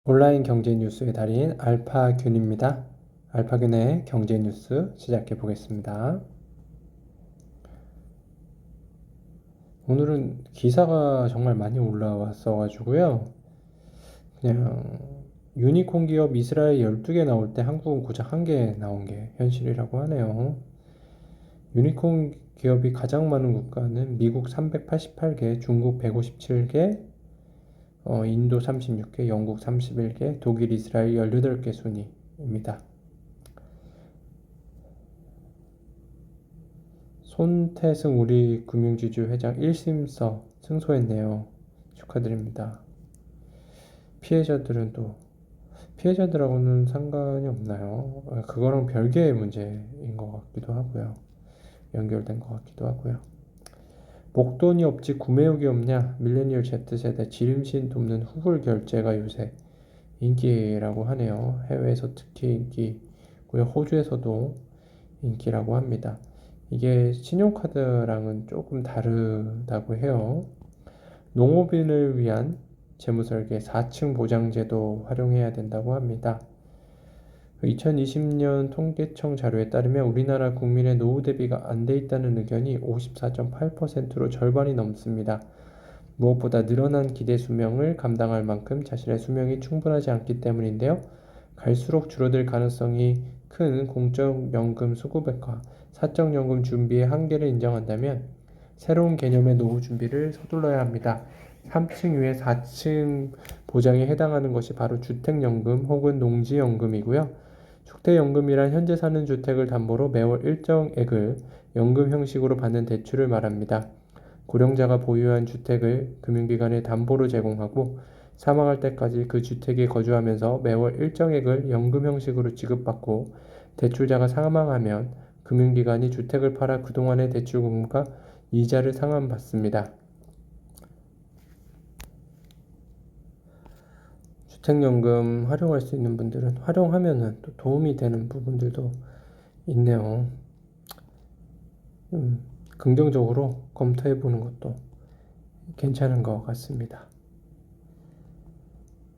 온라인 경제 뉴스의 달인 알파균입니다. 알파균의 경제 뉴스 시작해 보겠습니다. 오늘은 기사가 정말 많이 올라왔어 가지고요. 그냥 유니콘 기업 이스라엘 12개 나올 때 한국은 고작 1개 나온 게 현실이라고 하네요. 유니콘 기업이 가장 많은 국가는 미국 388개, 중국 157개, 인도 36개, 영국 31개, 독일, 이스라엘 18개 순위입니다. 손태승 우리금융지주 회장 1심서 승소했네요. 축하드립니다. 피해자들하고는 상관이 없나요? 그거랑 별개의 문제인 것 같기도 하고요. 연결된 것 같기도 하고요. 목돈이 없지 구매욕이 없냐? 밀레니얼 Z세대 지름신 돕는 후불 결제가 요새 인기라고 하네요. 해외에서 특히 인기고요. 호주에서도 인기라고 합니다. 이게 신용카드랑은 조금 다르다고 해요. 농업인을 위한 재무설계 4층 보장제도 활용해야 된다고 합니다. 2020년 통계청 자료에 따르면 우리나라 국민의 노후 대비가 안 돼 있다는 의견이 54.8%로 절반이 넘습니다. 무엇보다 늘어난 기대 수명을 감당할 만큼 자신의 수명이 충분하지 않기 때문인데요. 갈수록 줄어들 가능성이 큰 공적연금 수급액과 사적연금 준비의 한계를 인정한다면 새로운 개념의 노후 준비를 서둘러야 합니다. 3층 이외 4층 보장에 해당하는 것이 바로 주택연금 혹은 농지연금이고요. 주택연금이란 현재 사는 주택을 담보로 매월 일정액을 연금 형식으로 받는 대출을 말합니다. 고령자가 보유한 주택을 금융기관에 담보로 제공하고 사망할 때까지 그 주택에 거주하면서 매월 일정액을 연금 형식으로 지급받고 대출자가 사망하면 금융기관이 주택을 팔아 그동안의 대출금과 이자를 상환받습니다. 주택연금 활용할 수 있는 분들은 활용하면은 또 도움이 되는 부분들도 있네요. 긍정적으로 검토해 보는 것도 괜찮은 것 같습니다.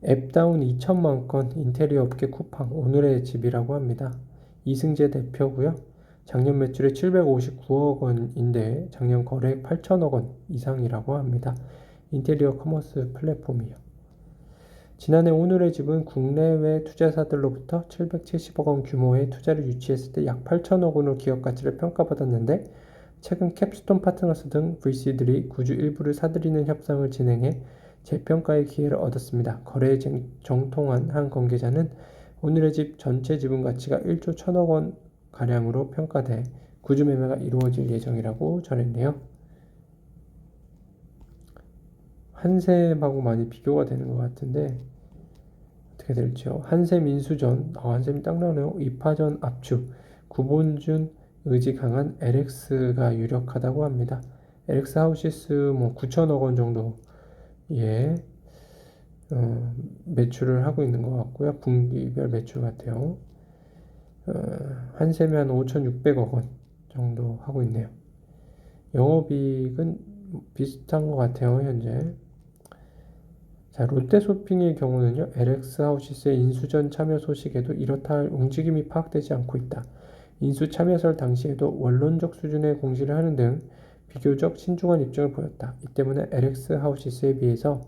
앱다운 2천만 건 인테리어 업계 쿠팡 오늘의 집이라고 합니다. 이승재 대표고요. 작년 매출이 759억 원인데 작년 거래액 8천억 원 이상이라고 합니다. 인테리어 커머스 플랫폼이요. 지난해 오늘의 집은 국내외 투자사들로부터 770억 원 규모의 투자를 유치했을 때 약 8천억 원으로 기업 가치를 평가받았는데 최근 캡스톤 파트너스 등 VC들이 구주 일부를 사들이는 협상을 진행해 재평가의 기회를 얻었습니다. 거래에 정통한 한 관계자는 오늘의 집 전체 지분 가치가 1조 1천억 원 가량으로 평가돼 구주 매매가 이루어질 예정이라고 전했네요. 한샘하고 많이 비교가 되는 것 같은데 어떻게 될지요. 한샘 인수전, 한샘이 딱 나오네요. 2파전 압축, 구본준 의지 강한 LX가 유력하다고 합니다. LX 하우시스 9천억 원 정도 매출을 하고 있는 것 같고요. 분기별 매출 같아요. 한샘이 한 5,600억 원 정도 하고 있네요. 영업이익은 비슷한 것 같아요, 현재. 자, 롯데쇼핑의 경우는요, LX 하우시스의 인수전 참여 소식에도 이렇다 할 움직임이 파악되지 않고 있다. 인수 참여설 당시에도 원론적 수준의 공시를 하는 등 비교적 신중한 입장을 보였다. 이 때문에 LX 하우시스에 비해서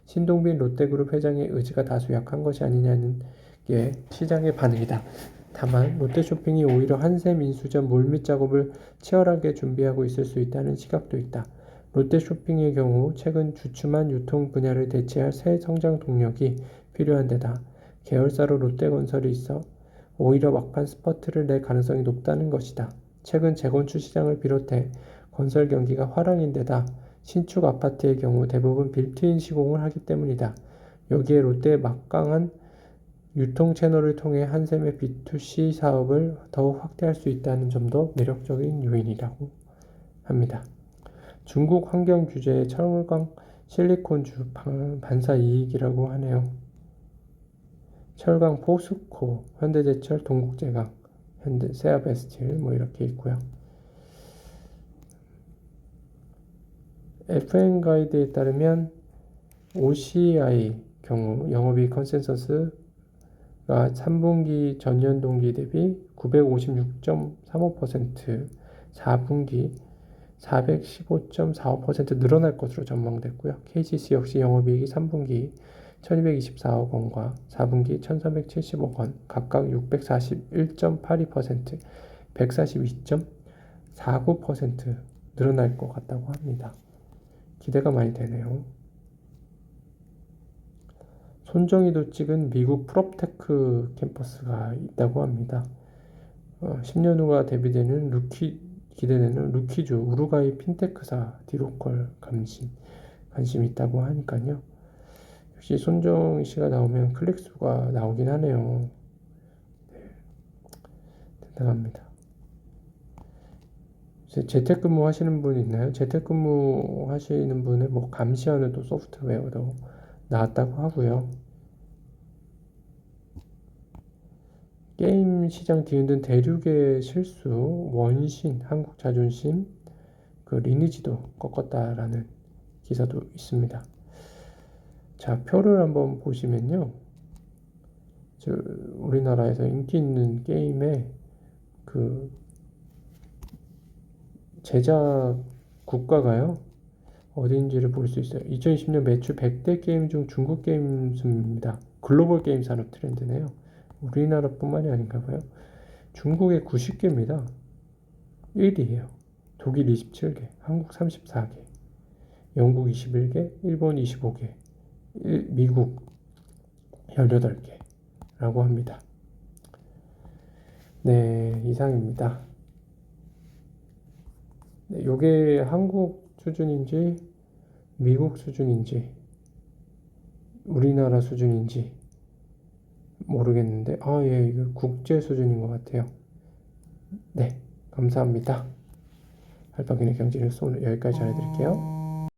신동빈 롯데그룹 회장의 의지가 다소 약한 것이 아니냐는 게 시장의 반응이다. 다만 롯데쇼핑이 오히려 한샘 인수전 몰밑 작업을 치열하게 준비하고 있을 수 있다는 시각도 있다. 롯데쇼핑의 경우 최근 주춤한 유통 분야를 대체할 새 성장 동력이 필요한 데다 계열사로 롯데건설이 있어 오히려 막판 스퍼트를 낼 가능성이 높다는 것이다. 최근 재건축 시장을 비롯해 건설 경기가 화랑인 데다 신축 아파트의 경우 대부분 빌트인 시공을 하기 때문이다. 여기에 롯데의 막강한 유통 채널을 통해 한샘의 B2C 사업을 더욱 확대할 수 있다는 점도 매력적인 요인이라고 합니다. 중국 환경 규제에 철강 실리콘주 반사 이익이라고 하네요. 철강 포스코, 현대제철, 동국제강, 현대 세아베스틸 이렇게 있고요. FN 가이드에 따르면 OCI 경우 영업이익 컨센서스가 3분기 전년 동기 대비 956.35%, 4분기 415.45% 늘어날 것으로 전망됐고요. KGC 역시 영업이익이 3분기 1224억 원과 4분기 1370억 원, 각각 641.82%, 142.49% 늘어날 것 같다고 합니다. 기대가 많이 되네요. 손정희도 찍은 미국 프롭테크 캠퍼스가 있다고 합니다. 10년 후가 기대되는 루키주 우루과이 핀테크사 디로컬 관심이 있다고 하니까요. 역시 손정희 씨가 나오면 클릭수가 나오긴 하네요. 네, 대단합니다. 재택근무 하시는 분 있나요? 재택근무 하시는 분은 뭐 감시하는 또 소프트웨어도 나왔다고 하고요. 게임 시장 뒤흔든 대륙의 실수, 원신, 한국 자존심, 그 리니지도 꺾었다라는 기사도 있습니다. 자, 표를 한번 보시면요. 우리나라에서 인기 있는 게임의 그 제작 국가가요. 어디인지를 볼 수 있어요. 2020년 매출 100대 게임 중 중국 게임 순입니다. 글로벌 게임 산업 트렌드네요. 우리나라뿐만이 아닌가 봐요. 중국의 90개입니다. 1위예요. 독일 27개, 한국 34개, 영국 21개, 일본 25개, 미국 18개라고 합니다. 네, 이상입니다. 네, 요게 한국 수준인지 미국 수준인지 우리나라 수준인지 모르겠는데 예, 이거 국제 수준인 것 같아요. 네, 감사합니다. 할바기네 경제뉴스 오늘 여기까지 전해드릴게요.